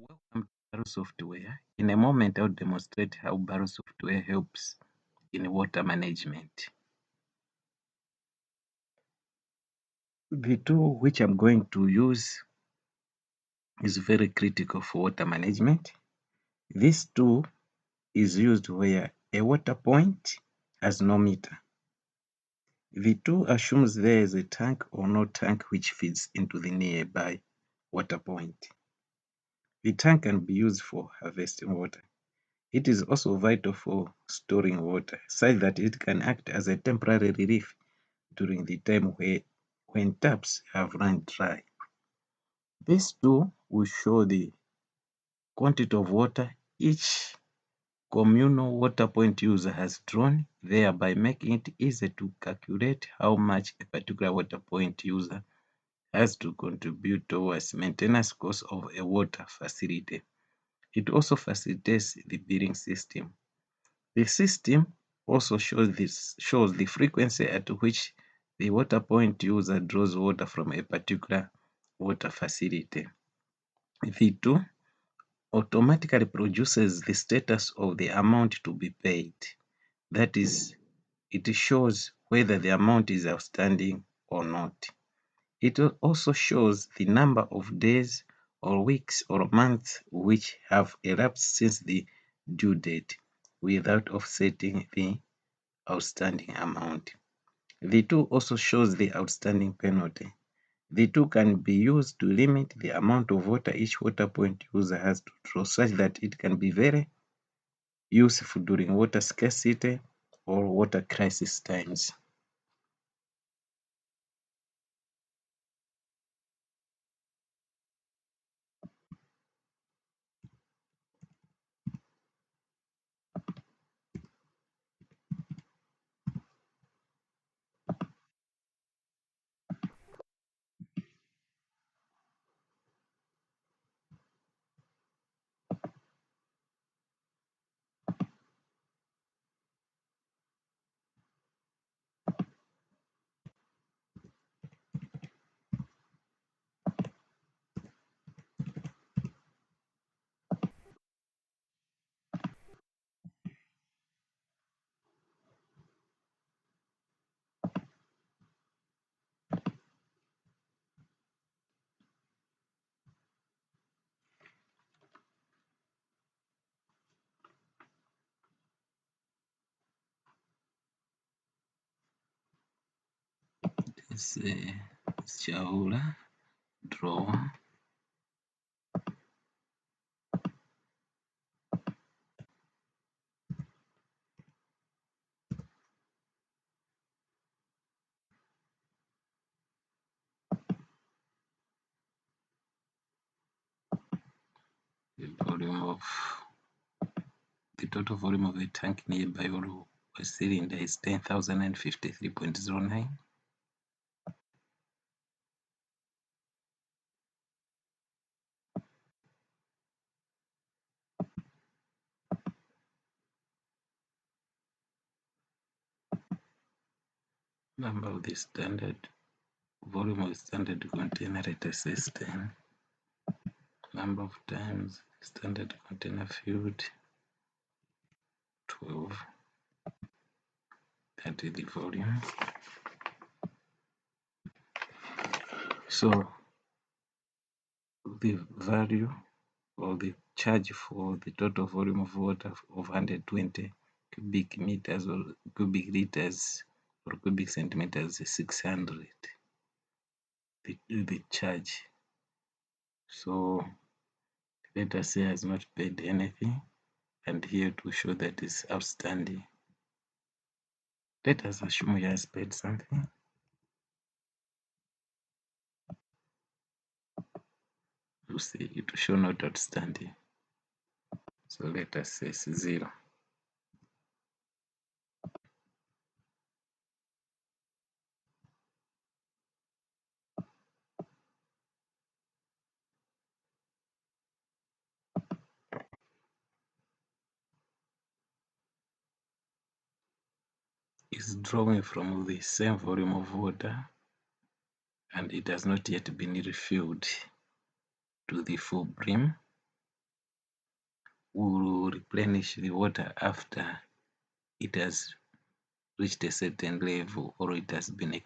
Welcome to BarEl software. In a moment, I'll demonstrate how BarEl software helps in water management. The tool which I'm going to use is very critical for water management. This tool is used where a water point has no meter. The tool assumes there is a tank or no tank which feeds into the nearby water point. The tank can be used for harvesting water. It is also vital for storing water, such that it can act as a temporary relief during the time when taps have run dry. This tool will show the quantity of water each communal water point user has drawn, thereby making it easy to calculate how much a particular water point user has to contribute towards maintenance costs of a water facility. It also facilitates the billing system. The system also shows the frequency at which the water point user draws water from a particular water facility. The tool automatically produces the status of the amount to be paid. That is, it shows whether the amount is outstanding or not. It also shows the number of days or weeks or months which have elapsed since the due date without offsetting the outstanding amount. The tool also shows the outstanding penalty. The tool can be used to limit the amount of water each water point user has to draw, such that it can be very useful during water scarcity or water crisis times. This is Shaula drawer. The total volume of the tank nearby or a cylinder is 10,053.09. Number of the standard volume of the standard container, let us say 10. Number of times standard container filled, 12. That is the volume. So the value or the charge for the total volume of water of 120 cubic meters or cubic liters or cubic centimeters is 600. The charge. So let us say has not paid anything, and here to show that is outstanding. Let us assume he has paid something. You see it will show not outstanding. So let us say 0. Is drawing from the same volume of water, and it has not yet been refilled to the full brim. will replenish the water after it has reached a certain level or it has been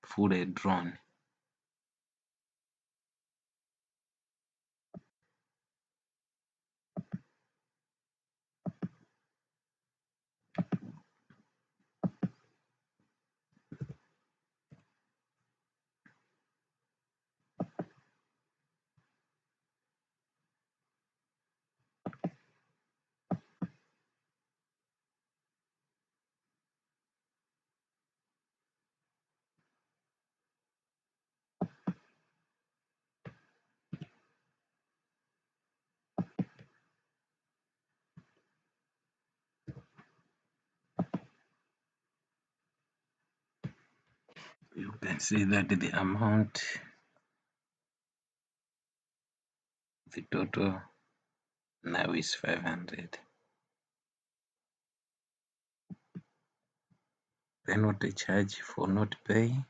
fully drawn. You can see that the amount, the total now is 500. Penalty charge for not paying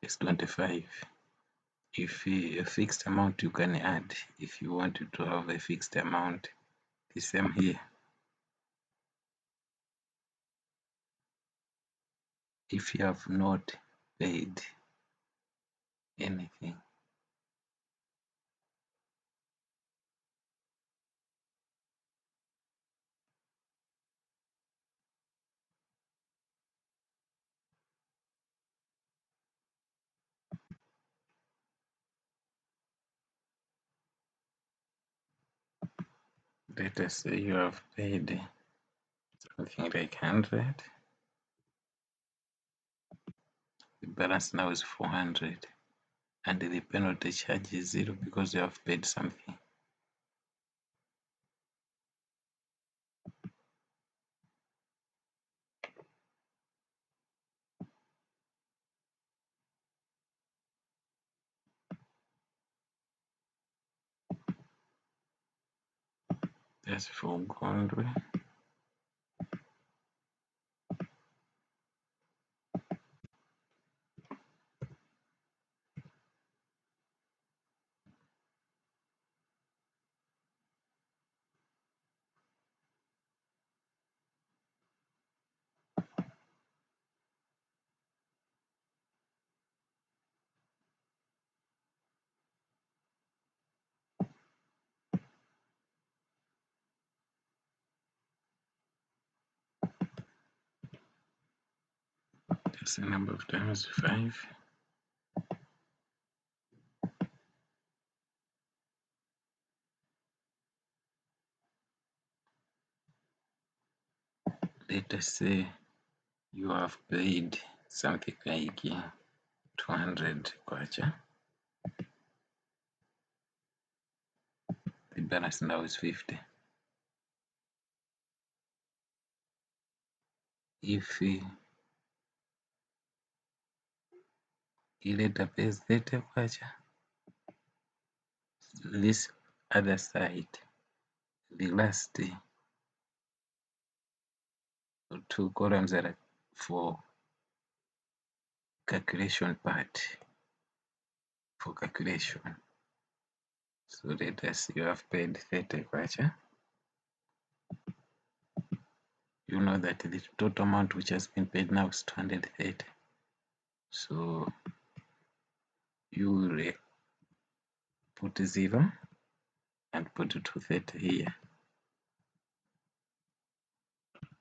is 25. If a fixed amount you can add, if you wanted to have a fixed amount, the same here. If you have not paid anything, let us say you have paid something like 100, the balance now is 400, and the penalty charge is 0 because you have paid something. That's for Gondwe. That's the number of times 5. Let us say you have paid something like 200 kwacha. The balance now is 50. If ileta pays 30 kwacha, this other side, the last 2 columns are for calculation part, for calculation. So let us say you have paid 30 kwacha. You know that the total amount which has been paid now is 230. So you will put 0 and put 230 here.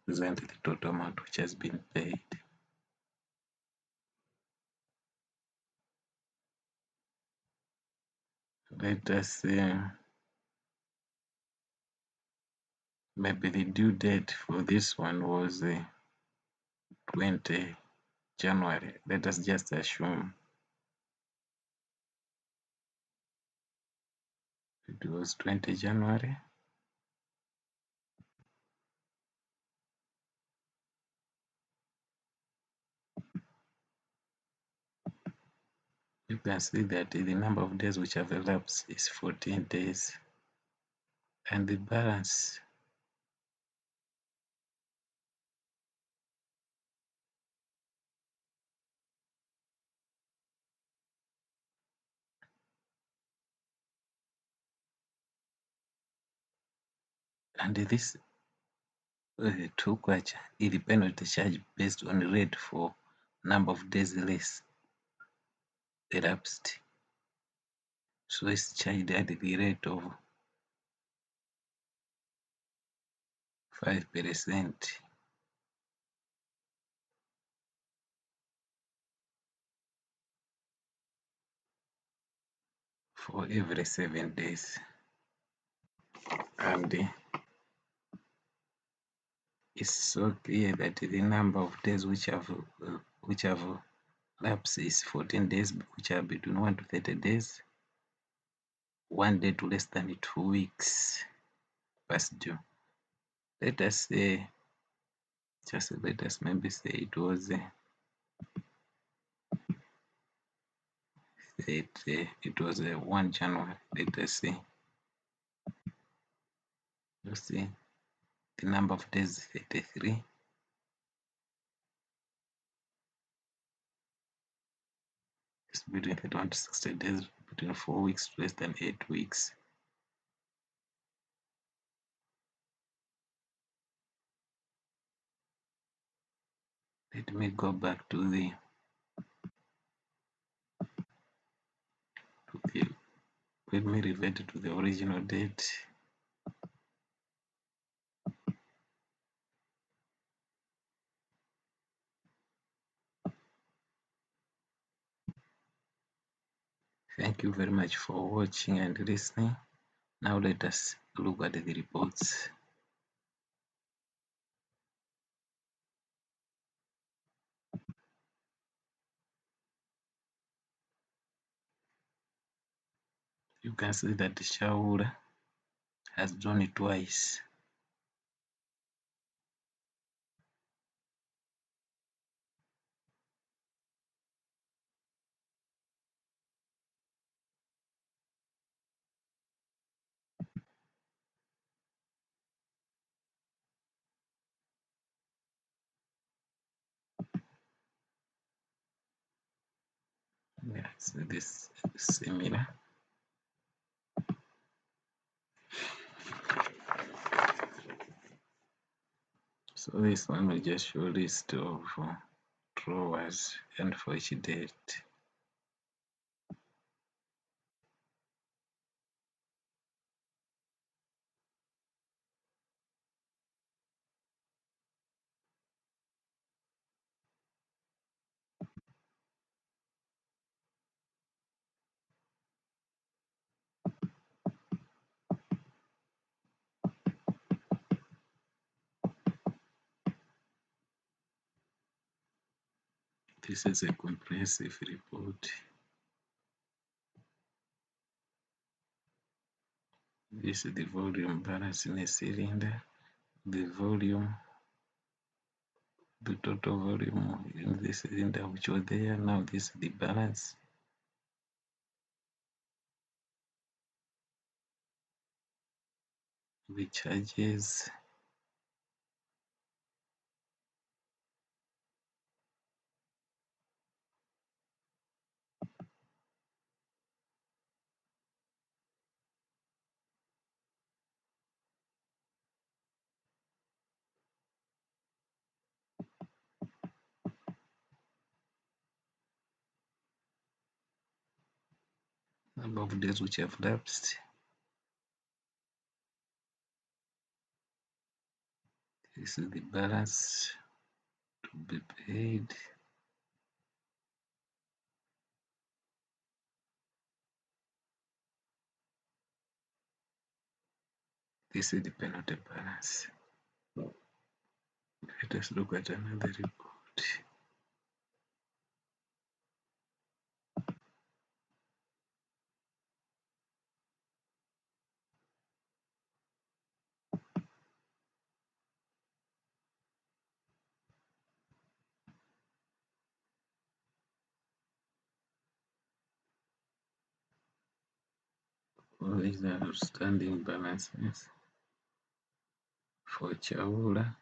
Present the total amount which has been paid. Let us say maybe the due date for this one was 20 January. Let us just assume it was 20 January. You can see that the number of days which have elapsed is 14 days, and the balance and this two kwacha is penalty charge based on rate for number of days less elapsed. So it's charged at the rate of 5% for every 7 days. And it's so clear that the number of days which have lapsed is 14 days, which are between 1 to 30 days, 1 day to less than 2 weeks past due. Let us say, let us maybe say it was it was 1 January. Let us say, you see, the number of days is 33. It's between 31 to 60 days, between 4 weeks to less than 8 weeks. Let me go back to the let me revert to the original date. Thank you very much for watching and listening. Now let us look at the reports. You can see that Shaul has drawn it twice. Yeah, so this is similar. So this one will just show list of drawers and for each date. This is a comprehensive report. This is the volume balance in a cylinder, the volume, the total volume in the cylinder which was there. Now this is the balance. The charges, number of days which have lapsed. This is the balance to be paid. This is the penalty balance. Let us look at another report. All these are outstanding balances for Chaula.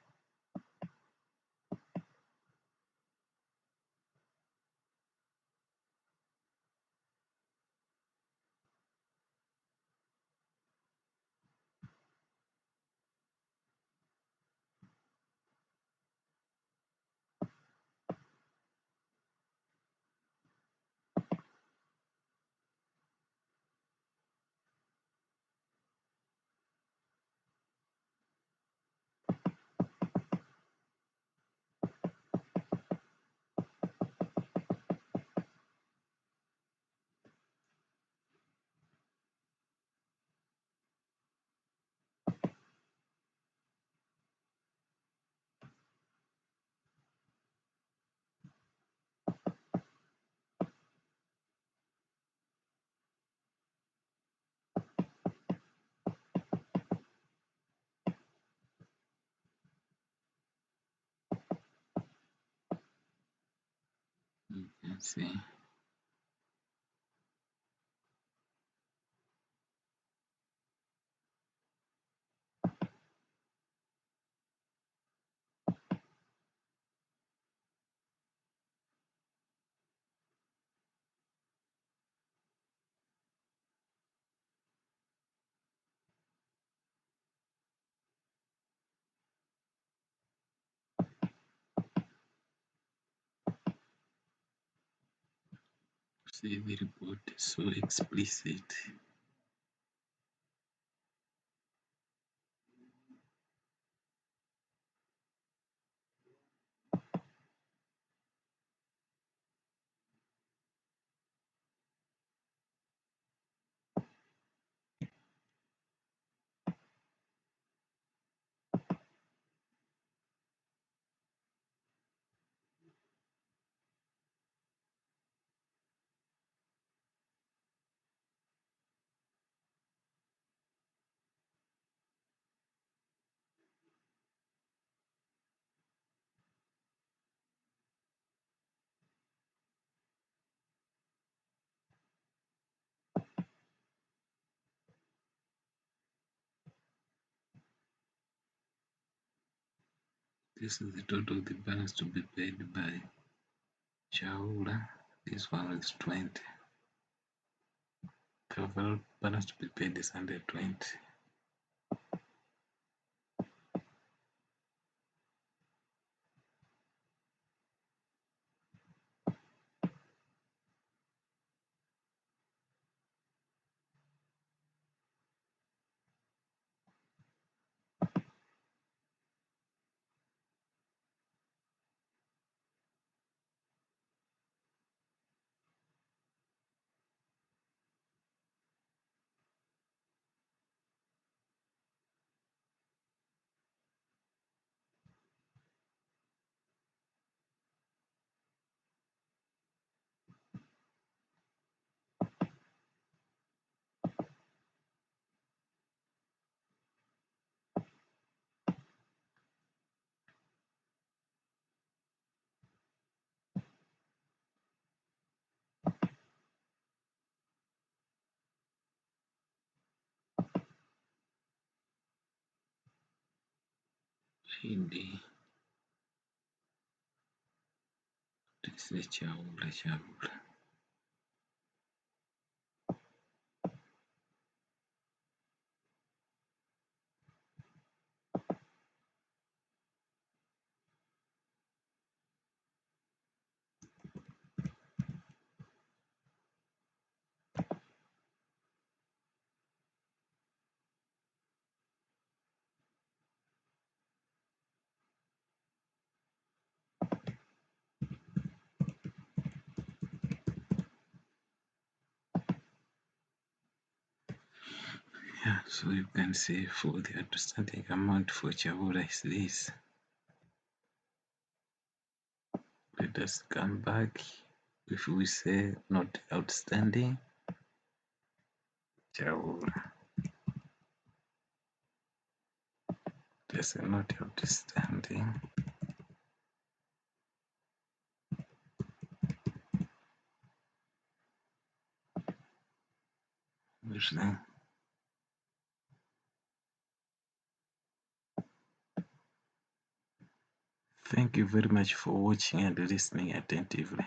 see. See, the report is so explicit. This is the total of the balance to be paid by Chaula. This one is 20. The overall balance to be paid is 120. Hindi. This is Chaula. Yeah, so you can see for the outstanding amount for Chaula is this. Let us come back. If we say not outstanding, Chaula. There's a not outstanding. Thank you very much for watching and listening attentively.